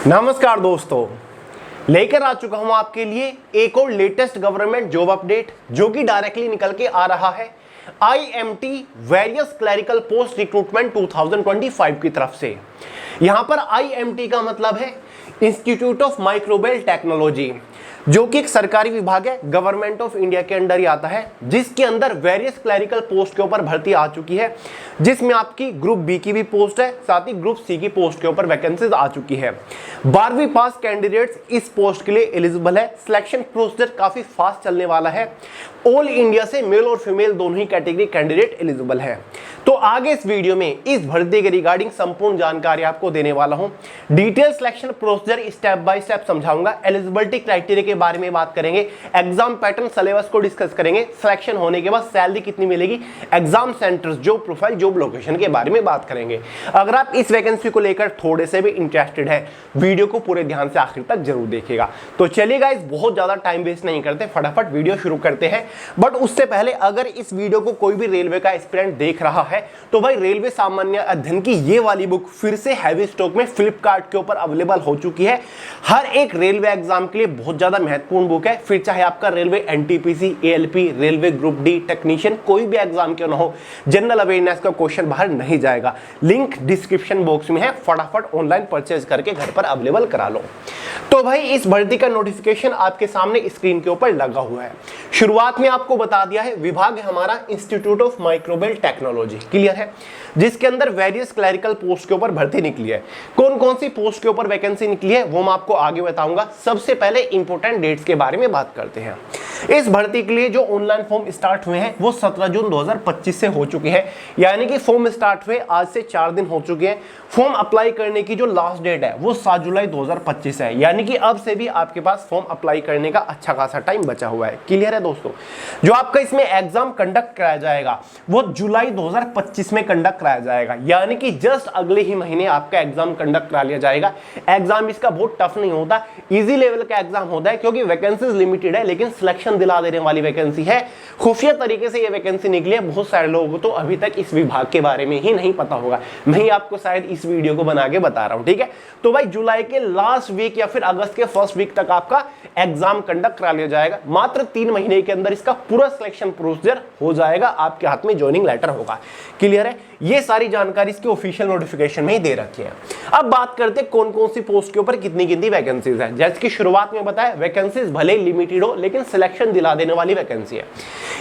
नमस्कार दोस्तों, लेकर आ चुका हूं आपके लिए एक और लेटेस्ट गवर्नमेंट जॉब अपडेट जो कि डायरेक्टली निकल के आ रहा है IMT various clerical post recruitment 2025 की तरफ से। यहां पर IMT का मतलब है इंस्टीट्यूट ऑफ माइक्रोबियल टेक्नोलॉजी, जो कि एक सरकारी विभाग है, गवर्नमेंट ऑफ इंडिया के अंडर ही आता है, जिसके अंदर वेरियस क्लरिकल पोस्ट के ऊपर भर्ती आ चुकी है, जिसमें आपकी ग्रुप बी की भी पोस्ट है, साथ ही ग्रुप सी की पोस्ट के ऊपर वैकेंसीज आ चुकी है। 12वीं पास कैंडिडेट्स इस पोस्ट के लिए एलिजिबल है। सिलेक्शन प्रोसीजर काफी फास्ट चलने वाला है। ऑल इंडिया से मेल और फीमेल दोनों ही कैटेगरी कैंडिडेट एलिजिबल है। तो आगे इस वीडियो में इस भर्ती के रिगार्डिंग संपूर्ण जानकारी आपको देने वाला हूं। Detail selection procedure step by step समझाऊंगा। एलिजिबिलिटी क्राइटेरिया के बारे में बात करेंगे, एग्जाम पैटर्न सिलेबस को डिस्कस करेंगे, सिलेक्शन होने के बाद सैलरी कितनी मिलेगी, exam centres, job profile, job location के बारे में बात करेंगे। अगर आप इस वैकेंसी को लेकर थोड़े से भी इंटरेस्टेड है, वीडियो को पूरे ध्यान से आखिर तक जरूर देखिएगा। तो चलिए गाइस, बहुत ज्यादा टाइम वेस्ट नहीं करते, फटाफट वीडियो शुरू करते हैं। बट उससे पहले अगर इस वीडियो को कोई भी रेलवे का एस्पिरेंट देख रहा है तो भाई रेलवे सामान्य अध्ययन की ये वाली बुक फिर से हैवी स्टॉक में फ्लिपकार्ट के ऊपर अवेलेबल हो चुकी है। हर एक रेलवे एग्जाम के लिए बहुत ज्यादा महत्वपूर्ण बुक है, फिर चाहे आपका railway NTPC, ALP, railway group D technician कोई भी एग्जाम क्यों ना हो, जनरल अवेयरनेस का क्वेश्चन बाहर नहीं जाएगा। लिंक डिस्क्रिप्शन बॉक्स में है, फटाफट ऑनलाइन परचेज करके घर पर अवेलेबल करा लो। तो भाई इस भर्ती का नोटिफिकेशन आपके सामने स्क्रीन के ऊपर लगा हुआ है। शुरुआत में आपको बता दिया है, विभाग है हमारा institute of microbial technology, clear है, जिसके अंदर वेरियस क्लरिकल पोस्ट के ऊपर भर्ती निकली है। कौन कौन सी पोस्ट के ऊपर वैकेंसी निकली है वो मैं आपको आगे बताऊंगा। सबसे पहले इंपॉर्टेंट डेट्स के बारे में बात करते हैं। इस भर्ती के लिए जो ऑनलाइन फॉर्म स्टार्ट हुए हैं वो 17 जून 2025 से हो चुके हैं, यानी कि फॉर्म स्टार्ट हुए आज से 4 दिन हो चुके हैं। फॉर्म अप्लाई करने की जो लास्ट डेट है वो 7 जुलाई 2025 है, यानी कि अब से भी आपके पास फॉर्म अप्लाई करने का अच्छा खासा टाइम बचा हुआ है। क्लियर है दोस्तों? जो आपका इसमें एग्जाम कंडक्ट कराया जाएगा वो जुलाई 2025 में कंडक्ट कराया जाएगा, यानी कि जस्ट अगले ही महीने आपका एग्जाम कंडक्ट करा लिया जाएगा। एग्जाम इसका बहुत टफ नहीं होता, इजी लेवल का एग्जाम होता है, क्योंकि वैकेंसीज लिमिटेड है लेकिन सिलेक्शन दिला देने वाली वैकेंसी है। खुफिया तरीके से ये वैकेंसी निकली है। बहुत सारे लोगों को तो अभी तक इस विभाग के बारे में ही नहीं पता होगा, मैं ही आपको शायद इस वीडियो को बना के बता रहा हूं, ठीक है। तो भाई जुलाई के लास्ट वीक या फिर अगस्त के फर्स्ट वीक तक आपका एग्जाम कंडक्ट करा लिया जाएगा। मात्र 3 महीने के अंदर इसका पूरा सिलेक्शन प्रोसीजर हो जाएगा, आपके हाथ में ज्वाइनिंग लेटर होगा। क्लियर है? ये सारी जानकारी इसके ऑफिशियल नोटिफिकेशन में ही दे रखी है। अब बात करते हैं कौन कौन सी पोस्ट के ऊपर कितनी कितनी वैकेंसीज है। जैसे कि शुरुआत में बताया, वैकेंसीज भले लिमिटेड हो लेकिन सिलेक्शन दिला देने वाली वैकेंसी है।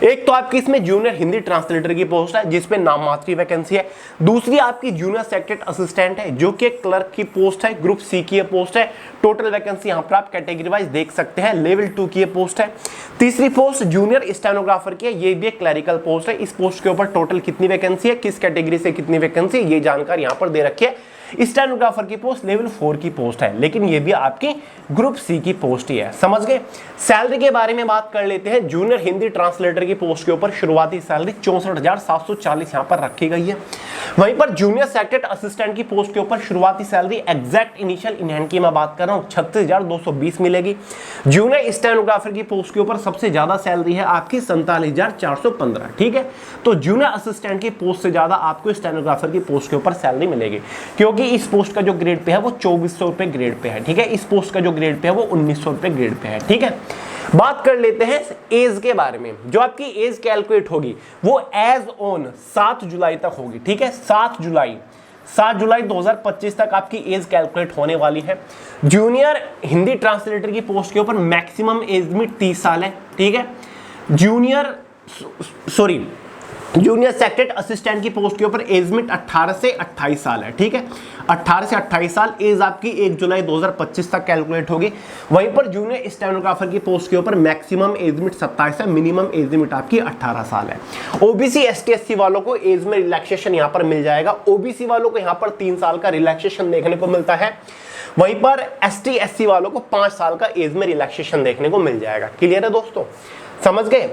एक तो आपकी इसमें जूनियर हिंदी ट्रांसलेटर की पोस्ट है जिसपे नाम मात्र वैकेंसी है। दूसरी आपकी जूनियर सेक्रेटरी असिस्टेंट है जो कि क्लर्क की पोस्ट है, ग्रुप सी की पोस्ट है। टोटल वैकेंसी यहां पर आप कैटेगरी वाइज देख सकते हैं, लेवल 2 की पोस्ट है। तीसरी पोस्ट जूनियर स्टेनोग्राफर की है, ये भी एक क्लरिकल पोस्ट है। इस पोस्ट के ऊपर टोटल कितनी वैकेंसी है, किस कैटेगरी से कितनी वैकेंसी, ये जानकारी यहां पर दे रखी है। स्टेनोग्राफर की पोस्ट लेवल 4 की पोस्ट है, लेकिन ये भी आपकी ग्रुप सी की पोस्ट ही है। समझ गए? सैलरी के बारे में बात कर लेते हैं। जूनियर हिंदी ट्रांसलेटर की पोस्ट के ऊपर शुरुआती सैलरी 64,740 यहां पर रखी गई है। वहीं पर जूनियर सेक्रेटरी असिस्टेंट की पोस्ट के ऊपर शुरुआती salary exact initial in hand की मैं बात कर रहा हूं 36,220 मिलेगी। जूनियर स्टेनोग्राफर की पोस्ट के ऊपर सबसे ज्यादा सैलरी है आपकी 47,415, ठीक है। तो जूनियर असिस्टेंट की पोस्ट से ज्यादा आपको स्टेनोग्राफर की पोस्ट के ऊपर सैलरी मिलेगी, क्योंकि इस पोस्ट का जो ग्रेड पे है वो 2400 रुपए ग्रेड पे है, ठीक है। इस पोस्ट का जो ग्रेड पे है वो 1900 रुपए ग्रेड पे है, ठीक है। बात कर लेते हैं एज के बारे में। जो आपकी एज कैलकुलेट होगी वो एज ऑन 7 जुलाई तक होगी, ठीक है। 7 जुलाई 2025 तक आपकी एज कैलकुलेट होने वाली है। जूनियर हिंदी ट्रांसलेटर की पोस्ट के ऊपर मैक्सिमम एज लिमिट 30 साल है, ठीक है। जूनियर सेक्रेटरी असिस्टेंट की पोस्ट के ऊपर एज लिमिट 18 से 28 साल है, ठीक है। 18 से 28 साल एज आपकी 1 जुलाई 2025 तक कैलकुलेट होगी। वहीं पर जूनियर स्टेनोग्राफर की पोस्ट के ऊपर मैक्सिमम एज लिमिट 27 है, मिनिमम एज लिमिट आपकी 18 साल है। ओबीसी ST/SC वालों को एज में रिलैक्सेशन यहां पर मिल जाएगा। ओबीसी वालों को यहां पर 3 साल का रिलैक्सेशन देखने को मिलता है। वहीं पर ST/SC वालों को 5 साल का एज में रिलैक्सेशन देखने को मिल जाएगा। क्लियर है दोस्तों? समझ गए?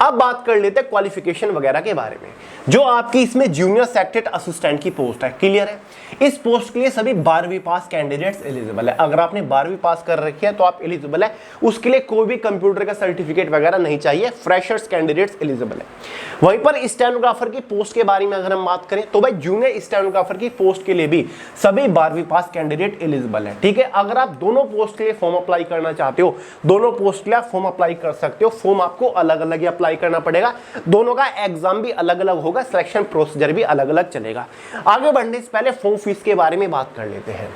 अब बात कर लेते हैं क्वालिफिकेशन वगैरह के बारे में। जो आपकी इसमें जूनियर सेक्रेटरी असिस्टेंट की पोस्ट है, क्लियर है, इस पोस्ट के लिए सभी 12वीं पास कैंडिडेट्स एलिजिबल है। अगर आपने 12वीं पास कर रखी है तो आप एलिजिबल है, उसके लिए कोई भी कंप्यूटर का सर्टिफिकेट वगैरह नहीं चाहिए, फ्रेशर्स कैंडिडेट्स एलिजिबल है। वहीं पर स्टेनोग्राफर की पोस्ट के बारे में अगर हम बात करें तो भाई जूनियर स्टेनोग्राफर की पोस्ट के लिए भी सभी 12वीं पास कैंडिडेट एलिजिबल है, ठीक है। अगर आप दोनों पोस्ट के लिए फॉर्म अप्लाई करना चाहते हो, दोनों पोस्ट के लिए आप फॉर्म अप्लाई कर सकते हो। फॉर्म आपको अलग अलग ही अप्लाई करना पड़ेगा, दोनों का एग्जाम भी अलग अलग होगा, सिलेक्शन प्रोसीजर भी अलग अलग चलेगा। आगे बढ़ने से पहले फॉर्म फीस के बारे में बात कर लेते हैं।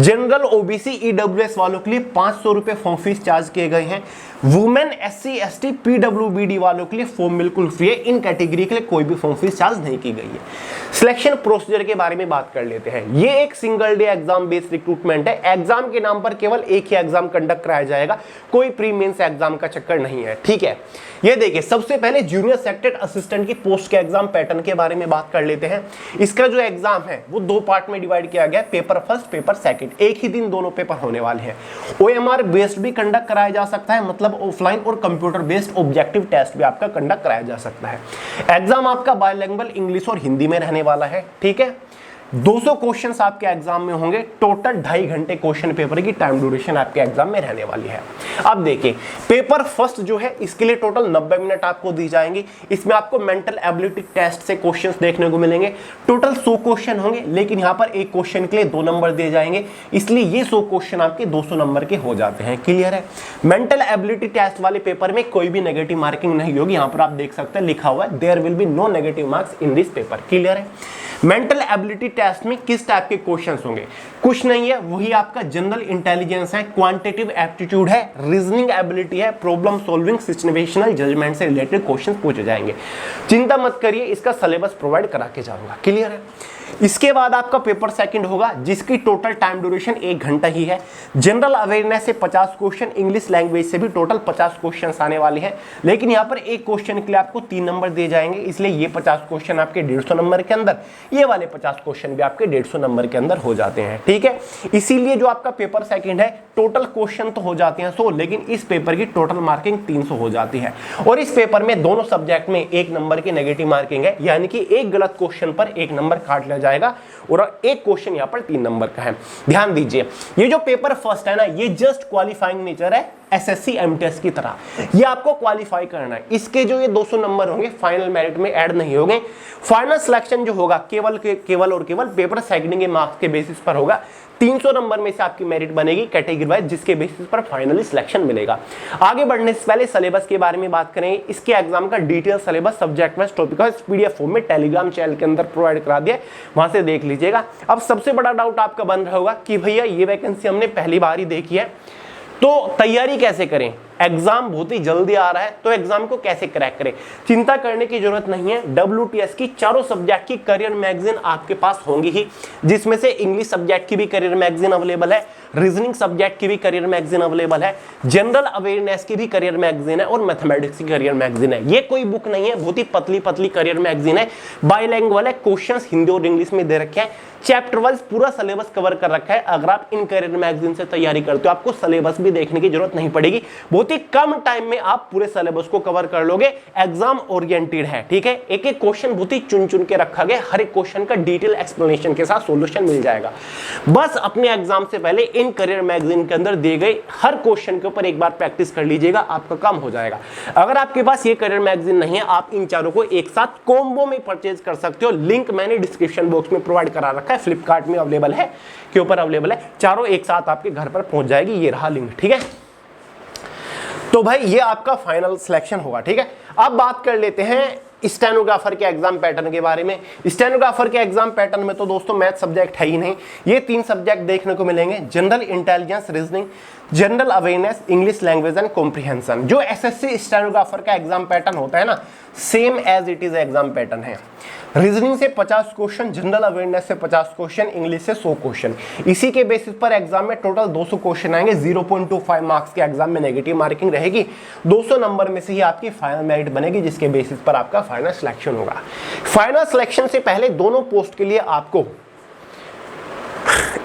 जनरल ओबीसी ईडब्ल्यूएस वालों के लिए 500 रुपए फॉर्म फीस चार्ज किए गए हैं। वुमेन एससी एसटी पीडब्ल्यूबीडी वालों के लिए फॉर्म बिल्कुल फ्री है, इन कैटेगरी के लिए कोई भी फॉर्म फीस चार्ज नहीं की गई है। सिलेक्शन प्रोसीजर के बारे में बात कर लेते हैं। ये एक single day exam based recruitment है। एग्जाम के नाम पर केवल एक ही एग्जाम कंडक्ट कराया जाएगा, कोई प्री मेंस एग्जाम का चक्कर नहीं है, ठीक है। ये देखिए, सबसे पहले जूनियर सेक्रेटरी असिस्टेंट की पोस्ट के एग्जाम पैटर्न के बारे में बात कर लेते हैं। इसका जो एग्जाम है वो 2 पार्ट में डिवाइड किया गया है, पेपर फर्स्ट, पेपर सेकंड, एक ही दिन दोनों पेपर होने वाले हैं। ओएमआर बेस्ड भी कंडक्ट कराया जा सकता है, मतलब ऑफलाइन, और कंप्यूटर बेस्ड ऑब्जेक्टिव टेस्ट भी आपका कंडक्ट कराया जा सकता है। एग्जाम आपका बायलैंग्वेज इंग्लिश और हिंदी में रहने वाला है, ठीक है। 200 क्वेश्चंस आपके एग्जाम में होंगे। टोटल 2.5 घंटे क्वेश्चन पेपर की टाइम ड्यूरेशन आपके एग्जाम में रहने वाली है। अब देखिए, पेपर फर्स्ट जो है इसके लिए टोटल 90 मिनट आपको दी जाएंगी। इसमें आपको मेंटल एबिलिटी टेस्ट से क्वेश्चंस देखने को मिलेंगे। टोटल 100 क्वेश्चन होंगे, लेकिन यहाँ पर एक क्वेश्चन के लिए 2 नंबर दिए जाएंगे, इसलिए ये 100 क्वेश्चन आपके 200 नंबर के हो जाते हैं, क्लियर है। मेंटल एबिलिटी टेस्ट वाले पेपर में कोई भी नेगेटिव मार्किंग नहीं होगी। यहाँ पर आप देख सकते हैं लिखा हुआ है there will be no negative marks in this paper, clear है। मेंटल एबिलिटी टेस्ट में किस टाइप के क्वेश्चंस होंगे? कुछ नहीं है, वही आपका जनरल इंटेलिजेंस है, क्वांटिटेटिव एप्टीट्यूड है, रीजनिंग एबिलिटी है, प्रॉब्लम सॉल्विंग, सिचुएशनल जजमेंट से रिलेटेड क्वेश्चंस पूछे जाएंगे। चिंता मत करिए, इसका सिलेबस प्रोवाइड करा के जाऊंगा, क्लियर है। इसके बाद आपका पेपर सेकंड होगा, जिसकी टोटल टाइम ड्यूरेशन 1 घंटा ही है। जनरल अवेयरनेस से 50 क्वेश्चन, इंग्लिश लैंग्वेज से भी टोटल 50 क्वेश्चन आने वाले हैं, लेकिन यहाँ पर एक क्वेश्चन के लिए आपको 3 नंबर दिए जाएंगे, इसलिए ये 50 क्वेश्चन आपके 150 नंबर के अंदर, ये वाले 50 क्वेश्चन भी आपके 150 नंबर के अंदर हो जाते हैं, ठीक है। इसीलिए जो आपका पेपर सेकंड है, टोटल क्वेश्चन तो हो जाते हैं 100, लेकिन इस पेपर की टोटल मार्किंग 300 हो जाती है। और इस पेपर में दोनों सब्जेक्ट में 1 नंबर की नेगेटिव मार्किंग है, यानी कि एक गलत क्वेश्चन पर 1 नंबर काट लिया जाएगा, और एक क्वेश्चन यहाँ पर 3 नंबर का है। ध्यान दीजिए, ये जो पेपर फर्स्ट है ना, ये जस्ट क्वालिफाइंग नेचर है, एसएससी एमटीएस की तरह। ये आपको क्वालिफाई करना है। इसके जो ये 200 नंबर होंगे फाइनल मेरिट में ऐड नहीं होंगे। फाइनल सिलेक्शन जो होगा केवल पेपर सेकंड के मार्क्स के बेसिस पर होगा। 300 नंबर में से आपकी मेरिट बनेगी कैटेगरी वाइज, जिसके बेसिस पर फाइनली सिलेक्शन मिलेगा। आगे बढ़ने से पहले सिलेबस के बारे में बात करें। इसके एग्जाम का detail syllabus subject wise topic wise PDF form में टेलीग्राम चैनल के अंदर प्रोवाइड करा दिया, वहां से देख लीजिएगा। अब सबसे बड़ा डाउट आपका बन रहा होगा कि भैया ये वैकेंसी हमने पहली बार ही देखी है, तो तैयारी कैसे करें? एग्जाम बहुत ही जल्दी आ रहा है, तो एग्जाम को कैसे क्रैक करें? चिंता करने की जरूरत नहीं है। WTS की चारों सब्जेक्ट की करियर मैगजीन आपके पास होंगी ही, जिसमें से इंग्लिश सब्जेक्ट की भी करियर मैगजीन अवेलेबल है, रीजनिंग सब्जेक्ट की भी करियर मैगजीन अवेलेबल है, जनरल अवेयरनेस की भी करियर मैगजीन है, और मैथमेटिक्स की करियर मैगजीन है। ये कोई बुक नहीं है, बहुत ही पतली पतली करियर मैगजीन है, बाइलैंग्वेज है, क्वेश्चंस हिंदी और इंग्लिश में दे रखे हैं, चैप्टर वाइज पूरा सिलेबस कवर कर रखा है। अगर आप इन करियर मैगजीन से तैयारी करते हो, आपको सिलेबस भी देखने की जरूरत नहीं पड़ेगी, बहुत ही कम टाइम में आप पूरे सिलेबस को कवर कर लोगे। एग्जाम ओरिएंटेड है, ठीक है। एक एक क्वेश्चन बहुत ही चुन चुन के रखा गया, हर एक क्वेश्चन का डिटेल एक्सप्लेनेशन के साथ सॉल्यूशन मिल जाएगा। बस अपने एग्जाम से पहले इन करियर मैगजीन के अंदर दिए गए हर क्वेश्चन के ऊपर एक बार प्रैक्टिस कर लीजिएगा, आपका काम हो जाएगा। अगर आपके पास ये करियर मैगजीन नहीं है, आप इन चारों को एक साथ कॉम्बो में परचेज कर सकते हो। लिंक मैंने डिस्क्रिप्शन बॉक्स में प्रोवाइड करा रखा है, फ्लिपकार्ट में अवेलेबल है, के ऊपर अवेलेबल है। चारों एक साथ आपके घर पर पहुंच जाएगी, ये रहा लिंक, ठीक है। तो भाई ये आपका फाइनल सिलेक्शन होगा, ठीक है। अब बात कर लेते हैं स्टेनोग्राफर के एग्जाम पैटर्न के बारे में। स्टेनोग्राफर के एग्जाम पैटर्न में तो दोस्तों मैथ सब्जेक्ट है ही नहीं, ये 3 सब्जेक्ट देखने को मिलेंगे, general intelligence, reasoning, general awareness, English language and comprehension. जो एसएससी स्टेनोग्राफर का एग्जाम पैटर्न होता है ना, same as it is exam pattern है। रीजनिंग से 50 क्वेश्चन, जनरल अवेयरनेस से 50 क्वेश्चन, इंग्लिश से 100 क्वेश्चन। इसी के बेसिस पर एग्जाम में टोटल 200 क्वेश्चन आएंगे। 0.25 मार्क्स के एग्जाम में नेगेटिव मार्किंग रहेगी। 200 नंबर में से ही आपकी फाइनल मेरिट बनेगी, जिसके बेसिस पर आपका फाइनल सिलेक्शन होगा। फाइनल सिलेक्शन से पहले दोनों पोस्ट के लिए आपको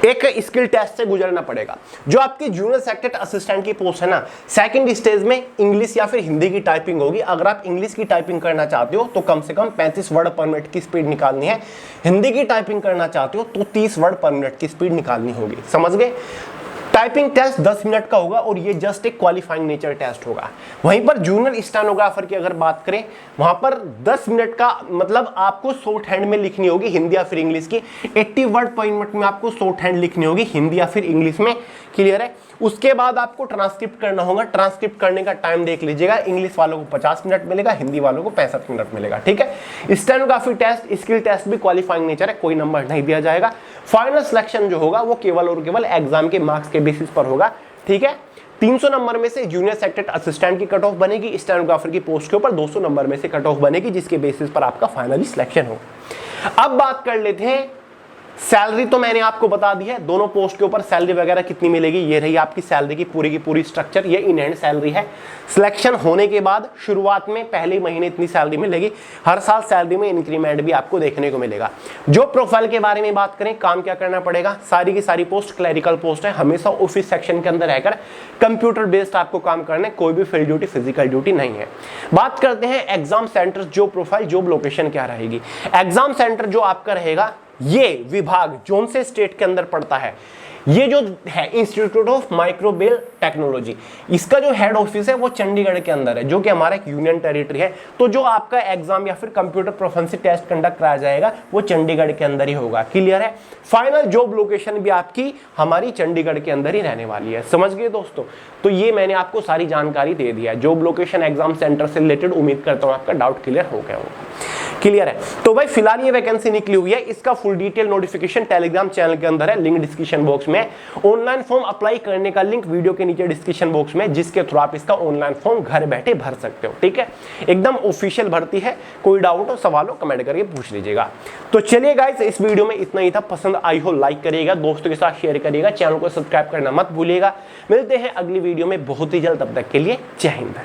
एक स्किल टेस्ट से गुजरना पड़ेगा। जो आपकी जूनियर सेक्रेटरी असिस्टेंट की पोस्ट है ना, सेकंड स्टेज में इंग्लिश या फिर हिंदी की टाइपिंग होगी। अगर आप इंग्लिश की टाइपिंग करना चाहते हो तो कम से कम 35 वर्ड पर मिनट की स्पीड निकालनी है। हिंदी की टाइपिंग करना चाहते हो तो 30 वर्ड पर मिनट की स्पीड निकालनी होगी। समझ गए? टाइपिंग टेस्ट 10 मिनट का होगा और ये जस्ट एक क्वालिफाइंग नेचर टेस्ट होगा। वहीं पर जूनियर स्टेनोग्राफर की अगर बात करें, वहां पर 10 मिनट का मतलब आपको शॉर्ट हैंड में लिखनी होगी हिंदी या फिर इंग्लिश की। 80 वर्ड पर मिनट में आपको शॉर्ट हैंड लिखनी होगी हिंदी या फिर इंग्लिश में। क्लियर है? उसके बाद आपको ट्रांसक्रिप्ट करना होगा। ट्रांसक्रिप्ट करने का टाइम देख लीजिएगा, इंग्लिश वालों को 50 मिनट मिलेगा, हिंदी वालों को 65 मिनट मिलेगा। ठीक है? स्टेनोग्राफी टेस्ट, स्किल टेस्ट भी क्वालिफाइंग नेचर है, कोई नंबर नहीं दिया जाएगा। फाइनल सिलेक्शन जो होगा वो केवल और केवल एग्जाम के मार्क्स के बेसिस पर होगा। ठीक है? 300 नंबर में से जूनियर सेक्रेटरी असिस्टेंट की कट ऑफ बनेगी, स्टेनोग्राफर की पोस्ट के ऊपर 200 नंबर में से कट ऑफ बनेगी, जिसके बेसिस पर आपका फाइनली सिलेक्शन हो। अब बात कर लेते हैं सैलरी। तो मैंने आपको बता दी है दोनों पोस्ट के ऊपर सैलरी वगैरह कितनी मिलेगी। ये रही आपकी सैलरी की पूरी स्ट्रक्चर, ये इन हैंड सैलरी है। सिलेक्शन होने के बाद शुरुआत में पहले महीने इतनी सैलरी मिलेगी। हर साल सैलरी में इंक्रीमेंट भी आपको देखने को मिलेगा। जो प्रोफाइल के बारे में बात करें, काम क्या करना पड़ेगा, सारी की सारी पोस्ट क्लरिकल पोस्ट है। हमेशा ऑफिस सेक्शन के अंदर रहकर कंप्यूटर बेस्ड आपको काम करना है, कोई भी फील्ड ड्यूटी, फिजिकल ड्यूटी नहीं है। बात करते हैं एग्जाम सेंटर, जो प्रोफाइल, जॉब लोकेशन क्या रहेगी। एग्जाम सेंटर जो आपका रहेगा, ये विभाग जोन से स्टेट के अंदर पड़ता है। ये जो है इंस्टीट्यूट ऑफ माइक्रोबियल टेक्नोलॉजी, इसका जो हेड ऑफिस है वो चंडीगढ़ के अंदर है, जो कि हमारा एक यूनियन टेरिटरी है। तो जो आपका एग्जाम या फिर कंप्यूटर प्रोफिशिएंसी टेस्ट कंडक्ट कराया जाएगा वो चंडीगढ़ के अंदर ही होगा। क्लियर है? फाइनल जॉब लोकेशन भी आपकी हमारी चंडीगढ़ के अंदर ही रहने वाली है। समझ गए दोस्तों? तो ये मैंने आपको सारी जानकारी दे दी है जॉब लोकेशन एग्जाम सेंटर से रिलेटेड। उम्मीद करता हूं आपका डाउट क्लियर हो गया होगा। क्लियर है? तो भाई फिलहाल ये वैकेंसी निकली हुई है, इसका full detail notification Telegram channel के अंदर है, लिंक डिस्क्रिप्शन बॉक्स में। ऑनलाइन फॉर्म अप्लाई करने का लिंक वीडियो के नीचे डिस्क्रिप्शन बॉक्स में, जिसके थ्रू आप इसका ऑनलाइन फॉर्म घर बैठे भर सकते हो। ठीक है? एकदम ऑफिशियल भर्ती है। कोई डाउट हो, सवाल हो, कमेंट करके पूछ लीजिएगा। तो चलिए गाइस, इस वीडियो में इतना ही था। पसंद आई हो लाइक करिएगा, दोस्तों के साथ शेयर करिएगा, चैनल को सब्सक्राइब करना मत भूलिएगा। मिलते हैं अगली वीडियो में बहुत ही जल्द, तब तक के लिए जय हिंद।